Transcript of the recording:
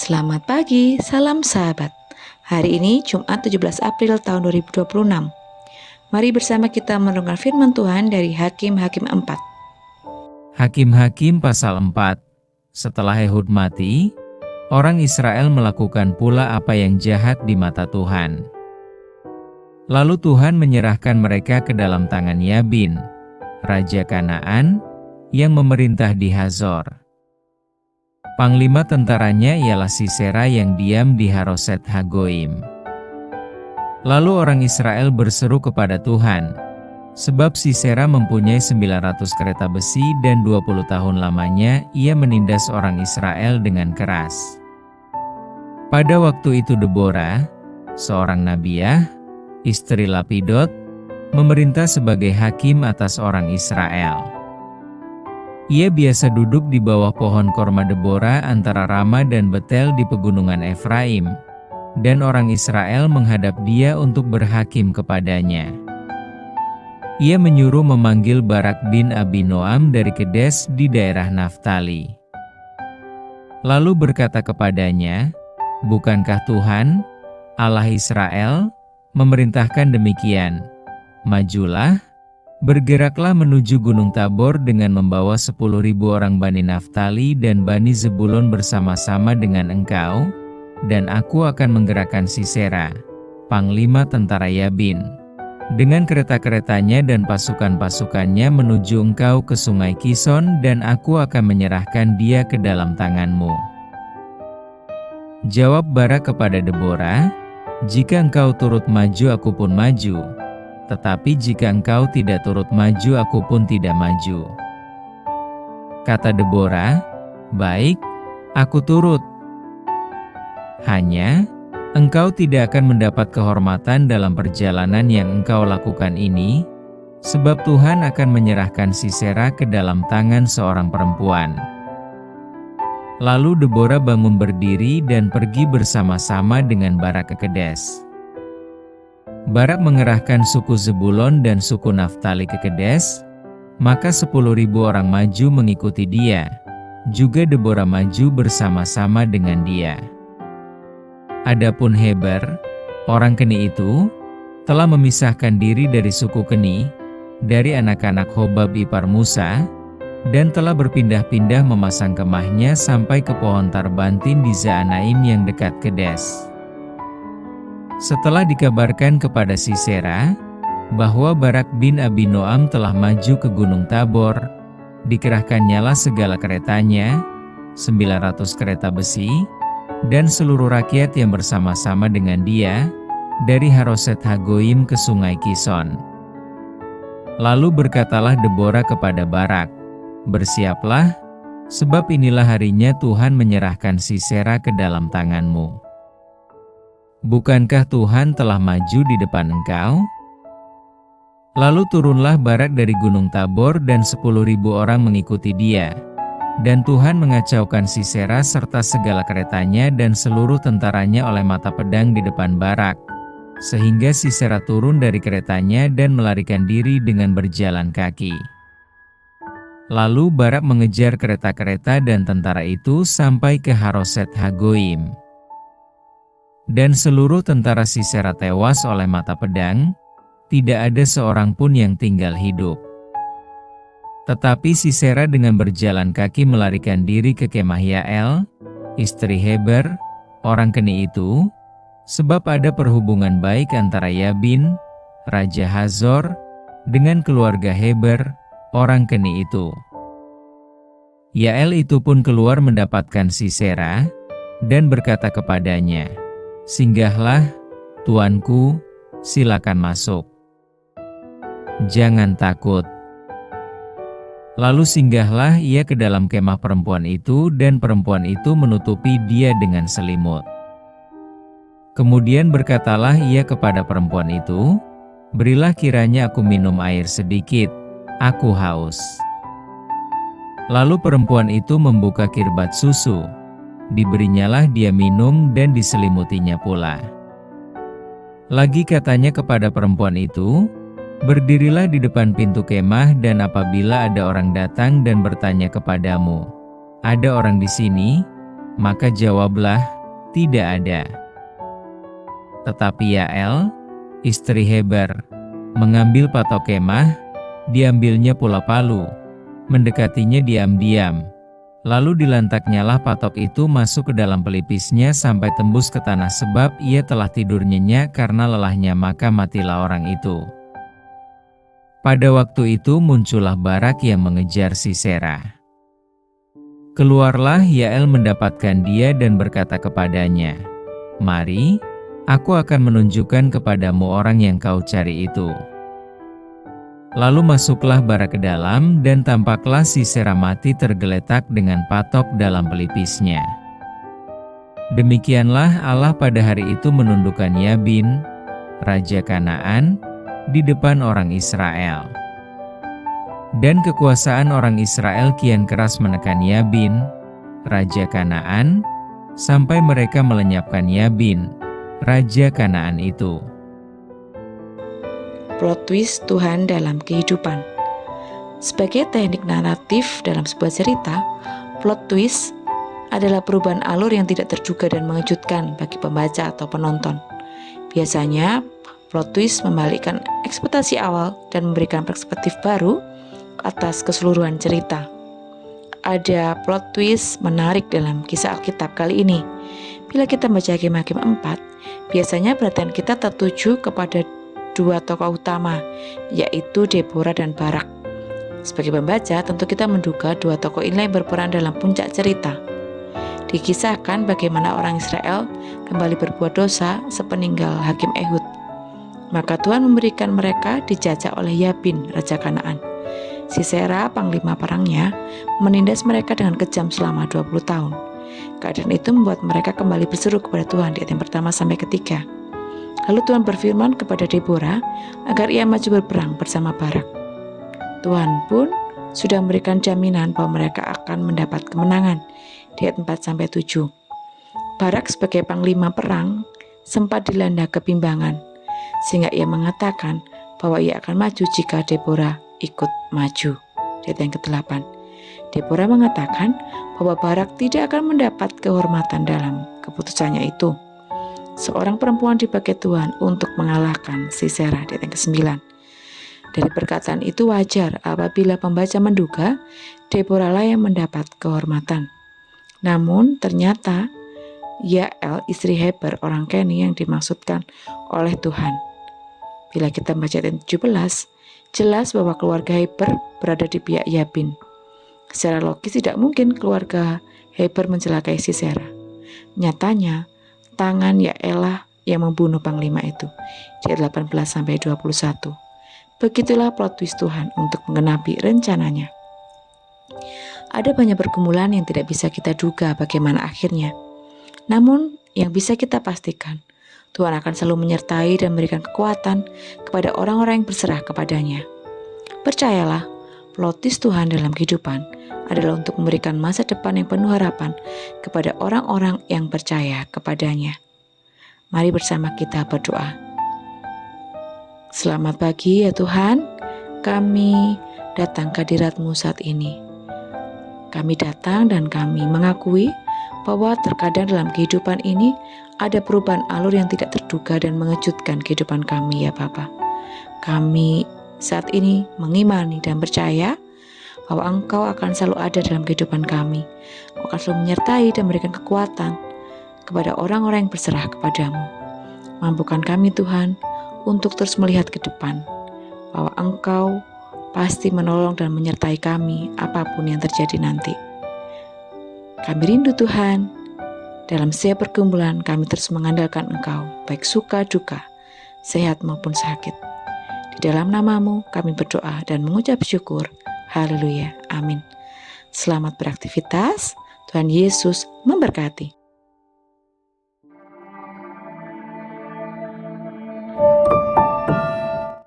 Selamat pagi, salam sahabat. Hari ini Jumat 17 April tahun 2026. Mari bersama kita mendengar firman Tuhan dari Hakim-Hakim 4. Hakim-Hakim pasal 4. Setelah Ehud mati, orang Israel melakukan pula apa yang jahat di mata Tuhan. Lalu Tuhan menyerahkan mereka ke dalam tangan Yabin, raja Kanaan, yang memerintah di Hazor. Panglima tentaranya ialah Sisera yang diam di Haroset Hagoim. Lalu orang Israel berseru kepada Tuhan, sebab Sisera mempunyai 900 kereta besi dan 20 tahun lamanya ia menindas orang Israel dengan keras. Pada waktu itu Deborah, seorang nabiah, istri Lapidot, memerintah sebagai hakim atas orang Israel. Ia biasa duduk di bawah pohon korma Deborah antara Rama dan Betel di pegunungan Efraim, dan orang Israel menghadap dia untuk berhakim kepadanya. Ia menyuruh memanggil Barak bin Abinoam dari Kedes di daerah Naftali. Lalu berkata kepadanya, "Bukankah Tuhan, Allah Israel, memerintahkan demikian? Majulah, bergeraklah menuju Gunung Tabor dengan membawa 10.000 orang Bani Naftali dan Bani Zebulon bersama-sama dengan engkau, dan aku akan menggerakkan Sisera, panglima tentara Yabin, dengan kereta-keretanya dan pasukan-pasukannya menuju engkau ke sungai Kison, dan aku akan menyerahkan dia ke dalam tanganmu." Jawab Barak kepada Deborah, "Jika engkau turut maju aku pun maju. Tetapi jika engkau tidak turut maju, aku pun tidak maju." Kata Deborah, "Baik, aku turut. Hanya, engkau tidak akan mendapat kehormatan dalam perjalanan yang engkau lakukan ini, sebab Tuhan akan menyerahkan Sisera ke dalam tangan seorang perempuan." Lalu Deborah bangun berdiri dan pergi bersama-sama dengan Barak ke Kedes. Barak mengerahkan suku Zebulon dan suku Naftali ke Kedes, maka 10.000 orang maju mengikuti dia. Juga Deborah maju bersama-sama dengan dia. Adapun Heber, orang Keni itu, telah memisahkan diri dari suku Keni, dari anak-anak Hobab ipar Musa, dan telah berpindah-pindah memasang kemahnya sampai ke pohon Tarbantin di Zaanaim yang dekat Kedes. Setelah dikabarkan kepada Sisera bahwa Barak bin Abinoam telah maju ke Gunung Tabor, dikerahkannyalah segala keretanya, 900 kereta besi, dan seluruh rakyat yang bersama-sama dengan dia, dari Haroset Hagoim ke sungai Kison. Lalu berkatalah Deborah kepada Barak, "Bersiaplah, sebab inilah harinya Tuhan menyerahkan Sisera ke dalam tanganmu. Bukankah Tuhan telah maju di depan engkau?" Lalu turunlah Barak dari Gunung Tabor dan 10.000 orang mengikuti dia. Dan Tuhan mengacaukan Sisera serta segala keretanya dan seluruh tentaranya oleh mata pedang di depan Barak, sehingga Sisera turun dari keretanya dan melarikan diri dengan berjalan kaki. Lalu Barak mengejar kereta-kereta dan tentara itu sampai ke Haroset Hagoim. Dan seluruh tentara Sisera tewas oleh mata pedang, tidak ada seorang pun yang tinggal hidup. Tetapi Sisera dengan berjalan kaki melarikan diri ke kemah Yael, istri Heber, orang Keni itu, sebab ada perhubungan baik antara Yabin, raja Hazor, dengan keluarga Heber, orang Keni itu. Yael itu pun keluar mendapatkan Sisera, dan berkata kepadanya, "Singgahlah, tuanku, silakan masuk. Jangan takut." Lalu singgahlah ia ke dalam kemah perempuan itu, dan perempuan itu menutupi dia dengan selimut. Kemudian berkatalah ia kepada perempuan itu, "Berilah kiranya aku minum air sedikit, aku haus." Lalu perempuan itu membuka kirbat susu, diberinyalah dia minum dan diselimutinya pula. Lagi katanya kepada perempuan itu, "Berdirilah di depan pintu kemah, dan apabila ada orang datang dan bertanya kepadamu, 'Ada orang di sini?' maka jawablah, tidak ada. Tetapi Yael, istri Heber, mengambil patok kemah, diambilnya pula palu, mendekatinya diam-diam. Lalu dilantaknyalah patok itu masuk ke dalam pelipisnya sampai tembus ke tanah sebab ia telah tidur nyenyak karena lelahnya, maka matilah orang itu. Pada waktu itu muncullah Barak yang mengejar Sisera. Keluarlah Yael mendapatkan dia dan berkata kepadanya, "Mari, aku akan menunjukkan kepadamu orang yang kau cari itu." Lalu masuklah Barak ke dalam, dan tampaklah Sisera mati tergeletak dengan patok dalam pelipisnya. Demikianlah Allah pada hari itu menundukkan Yabin, raja Kanaan, di depan orang Israel. Dan kekuasaan orang Israel kian keras menekan Yabin, raja Kanaan, sampai mereka melenyapkan Yabin, raja Kanaan itu. Plot twist Tuhan dalam kehidupan. Sebagai teknik naratif dalam sebuah cerita, plot twist adalah perubahan alur yang tidak terduga dan mengejutkan bagi pembaca atau penonton. Biasanya, plot twist membalikkan ekspektasi awal dan memberikan perspektif baru atas keseluruhan cerita. Ada plot twist menarik dalam kisah Alkitab kali ini. Bila kita membaca Hakim-Hakim 4, biasanya perhatian kita tertuju kepada dua tokoh utama, yaitu Deborah dan Barak. Sebagai pembaca, tentu kita menduga dua tokoh ini berperan dalam puncak cerita. Dikisahkan bagaimana orang Israel kembali berbuat dosa sepeninggal Hakim Ehud. Maka Tuhan memberikan mereka dijajah oleh Yabin, raja Kanaan. Sisera, panglima perangnya, menindas mereka dengan kejam selama 20 tahun. Keadaan itu membuat mereka kembali berseru kepada Tuhan di ayat yang pertama sampai ketiga. Lalu Tuhan berfirman kepada Deborah agar ia maju berperang bersama Barak. Tuhan pun sudah memberikan jaminan bahwa mereka akan mendapat kemenangan di ayat 4-7. Barak sebagai panglima perang sempat dilanda kebimbangan, sehingga ia mengatakan bahwa ia akan maju jika Deborah ikut maju. Di ayat yang ke-8, Deborah mengatakan bahwa Barak tidak akan mendapat kehormatan dalam keputusannya itu. Seorang perempuan dipakai Tuhan untuk mengalahkan Sisera. Di ayat yang ke-9. Dari perkataan itu wajar apabila pembaca menduga Deborah lah yang mendapat kehormatan. Namun ternyata Yael, istri Heber, orang Keni yang dimaksudkan oleh Tuhan. Bila kita membaca ayat 17, jelas bahwa keluarga Heber berada di pihak Yabin. Secara logis tidak mungkin keluarga Heber mencelakai Sisera. Nyatanya, tangan Yaelah yang membunuh panglima itu. Di ayat 18-21. Begitulah plot twist Tuhan untuk menggenapi rencananya. Ada banyak pergumulan yang tidak bisa kita duga bagaimana akhirnya. Namun, yang bisa kita pastikan, Tuhan akan selalu menyertai dan memberikan kekuatan kepada orang-orang yang berserah kepadanya. Percayalah, plot twist Tuhan dalam kehidupan adalah untuk memberikan masa depan yang penuh harapan kepada orang-orang yang percaya kepadanya. Mari bersama kita berdoa. Selamat pagi ya Tuhan, kami datang ke hadirat-Mu saat ini. Kami datang dan kami mengakui bahwa terkadang dalam kehidupan ini ada perubahan alur yang tidak terduga dan mengejutkan kehidupan kami ya Bapa. Kami saat ini mengimani dan percaya bahwa Engkau akan selalu ada dalam kehidupan kami. Engkau akan selalu menyertai dan memberikan kekuatan kepada orang-orang yang berserah kepadamu. Mampukan kami Tuhan untuk terus melihat ke depan, bahwa Engkau pasti menolong dan menyertai kami apapun yang terjadi nanti. Kami rindu Tuhan, dalam setiap pergumulan kami terus mengandalkan Engkau, baik suka duka, sehat maupun sakit. Di dalam nama-Mu kami berdoa dan mengucap syukur. Haleluya, amin. Selamat beraktivitas, Tuhan Yesus memberkati.